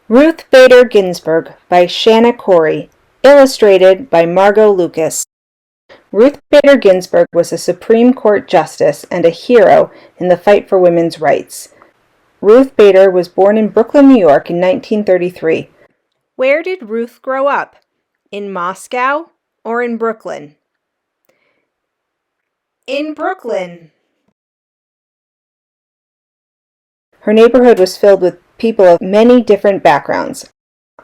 Ruth Bader Ginsburg by Shanna Corey, illustrated by Margot Lucas. Ruth Bader Ginsburg was a Supreme Court justice and a hero in the fight for women's rights. Ruth Bader was born in Brooklyn, New York in 1933. Where did Ruth grow up? In Moscow or in Brooklyn? In Brooklyn. Her neighborhood was filled with people of many different backgrounds: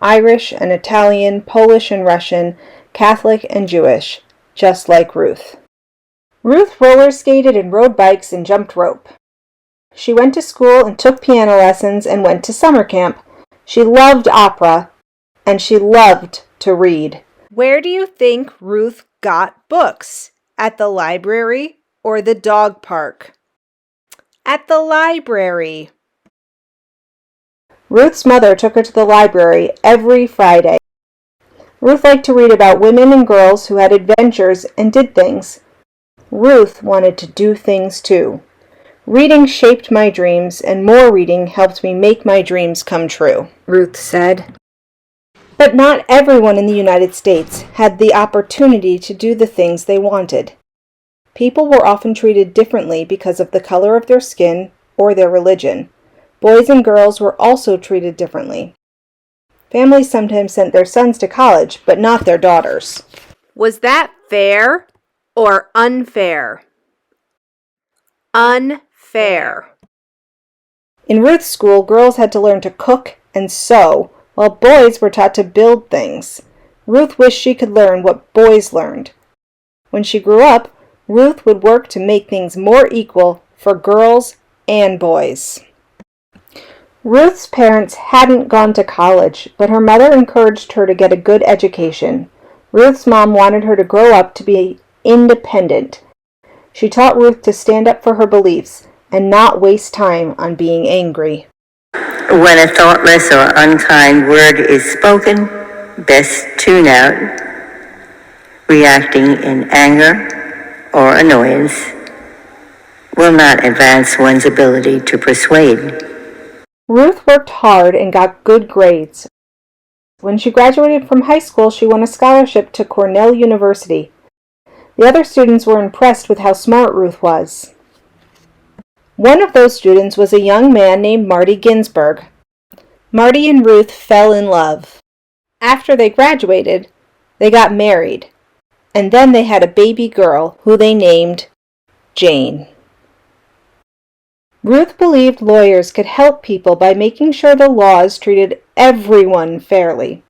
Irish and Italian, Polish and Russian, Catholic and Jewish, just like Ruth. Ruth roller skated and rode bikes and jumped rope. She went to school and took piano lessons and went to summer camp. She loved opera and she loved to read. Where do you think Ruth got books? At the library or the dog park? At the library. Ruth's mother took her to the library every Friday. Ruth liked to read about women and girls who had adventures and did things. Ruth wanted to do things too. Reading shaped my dreams, and more reading helped me make my dreams come true, Ruth said. But not everyone in the United States had the opportunity to do the things they wanted. People were often treated differently because of the color of their skin or their religion. Boys and girls were also treated differently. Families sometimes sent their sons to college, but not their daughters. Was that fair or unfair? Unfair. In Ruth's school, girls had to learn to cook and sew, while boys were taught to build things. Ruth wished she could learn what boys learned. When she grew up, Ruth would work to make things more equal for girls and boys. Ruth's parents hadn't gone to college, but her mother encouraged her to get a good education. Ruth's mom wanted her to grow up to be independent. She taught Ruth to stand up for her beliefs and not waste time on being angry. When a thoughtless or unkind word is spoken, best tune out. Reacting in anger or annoyance will not advance one's ability to persuade. Ruth worked hard and got good grades. When she graduated from high school, she won a scholarship to Cornell University. The other students were impressed with how smart Ruth was. One of those students was a young man named Marty Ginsburg. Marty and Ruth fell in love. After they graduated, they got married, and then they had a baby girl who they named Jane. Ruth believed lawyers could help people by making sure the laws treated everyone fairly.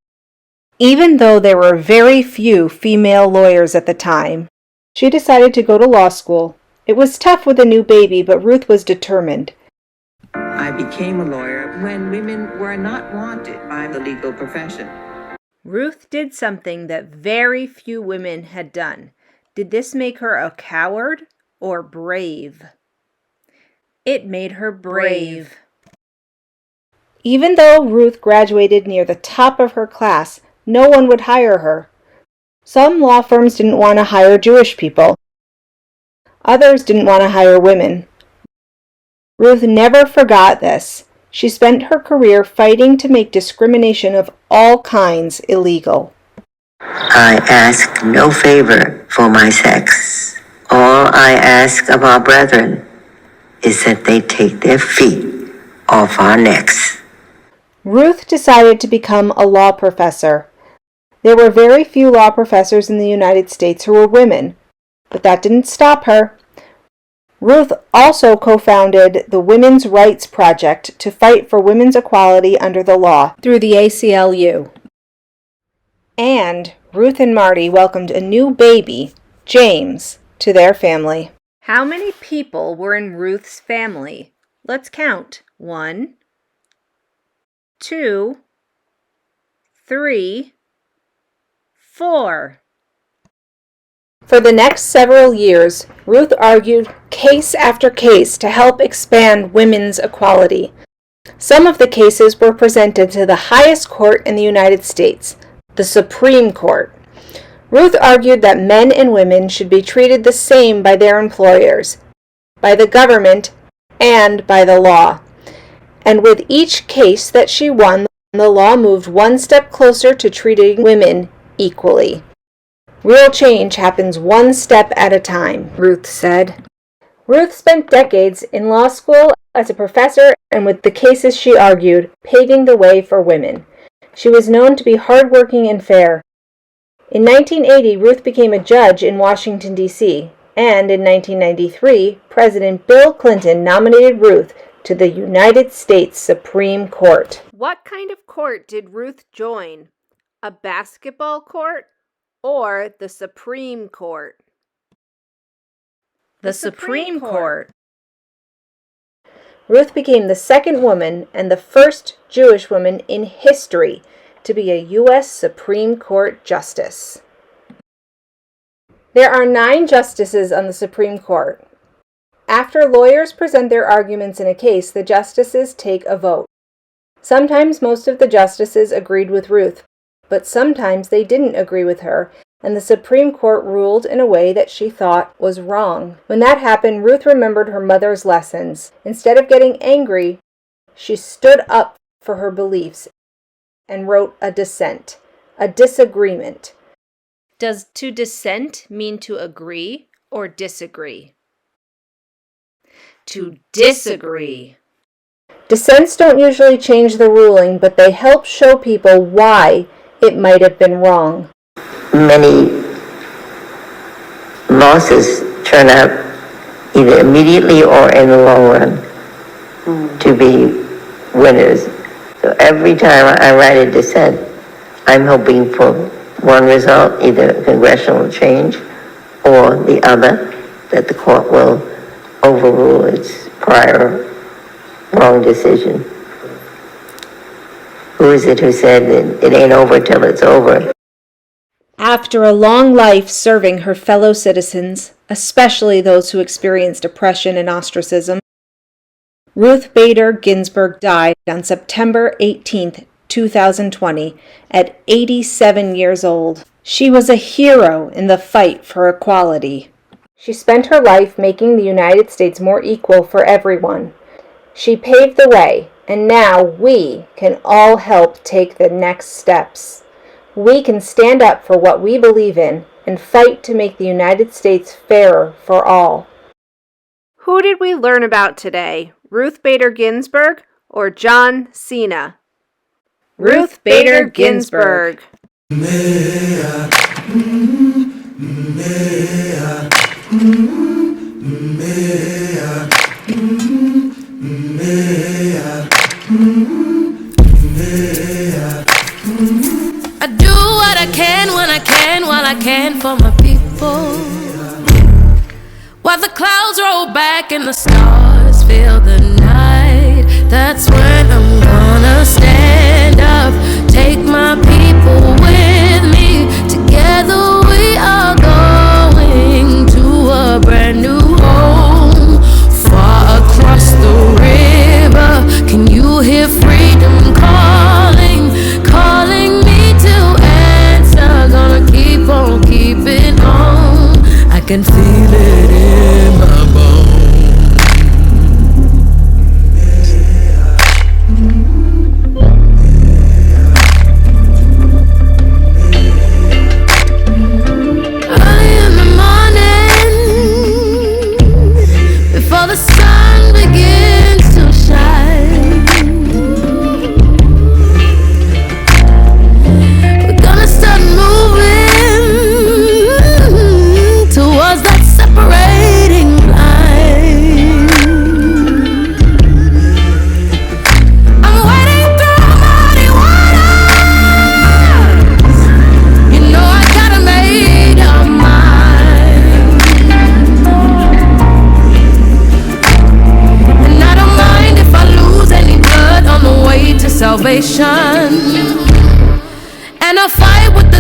Even though there were very few female lawyers at the time, she decided to go to law school. It was tough with a new baby, but Ruth was determined. I became a lawyer when women were not wanted by the legal profession. Ruth did something that very few women had done. Did this make her a coward or brave? It made her brave. Even though Ruth graduated near the top of her class, no one would hire her. Some law firms didn't want to hire Jewish people. Others didn't want to hire women. Ruth never forgot this. She spent her career fighting to make discrimination of all kinds illegal. I ask no favor for my sex. All I ask of our brethren is that they take their feet off our necks. Ruth decided to become a law professor. There were very few law professors in the United States who were women, but that didn't stop her. Ruth also co-founded the Women's Rights Project to fight for women's equality under the law through the ACLU. And Ruth and Marty welcomed a new baby, James, to their family. How many people were in Ruth's family? Let's count. 1, 2, 3, 4. For the next several years, Ruth argued case after case to help expand women's equality. Some of the cases were presented to the highest court in the United States, the Supreme Court. Ruth argued that men and women should be treated the same by their employers, by the government, and by the law. And with each case that she won, the law moved one step closer to treating women equally. Real change happens one step at a time, Ruth said. Ruth spent decades in law school as a professor and with the cases she argued, paving the way for women. She was known to be hardworking and fair. In 1980, Ruth became a judge in Washington, D.C., and in 1993, President Bill Clinton nominated Ruth to the United States Supreme Court. What kind of court did Ruth join? A basketball court or the Supreme Court? The Supreme Court. Ruth became the second woman and the first Jewish woman in history to be a U.S. Supreme Court justice. There are 9 justices on the Supreme Court. After lawyers present their arguments in a case, the justices take a vote. Sometimes most of the justices agreed with Ruth, but sometimes they didn't agree with her, and the Supreme Court ruled in a way that she thought was wrong. When that happened, Ruth remembered her mother's lessons. Instead of getting angry, she stood up for her beliefs and wrote a dissent, a disagreement. Does to dissent mean to agree or disagree? To disagree. Dissents don't usually change the ruling, but they help show people why it might have been wrong. Many losses turn out either immediately or in the long run to be winners. So every time I write a dissent, I'm hoping for one result, either congressional change or the other, that the court will overrule its prior wrong decision. Who is it who said that it ain't over till it's over? After a long life serving her fellow citizens, especially those who experienced oppression and ostracism, Ruth Bader Ginsburg died on September 18, 2020, at 87 years old. She was a hero in the fight for equality. She spent her life making the United States more equal for everyone. She paved the way, and now we can all help take the next steps. We can stand up for what we believe in and fight to make the United States fairer for all. Who did we learn about today? Ruth Bader Ginsburg or John Cena? Ruth Bader Ginsburg. I do what I can when I can, while I can for my people. While the clouds roll back and the stars fill the night, that's when I'm gonna stand up, take my people with me. Together we are going to a brand new home, far across the river. Can you hear freedom calling, calling me to answer? Gonna keep on keeping on. I can feel it in my bones. Early in the morning, before the sun begins to shine, we're gonna start moving towards that separating line. I'm wading through muddy waters. You know I gotta make up mind. And I don't mind if I lose any blood on the way to salvation. And I fight with the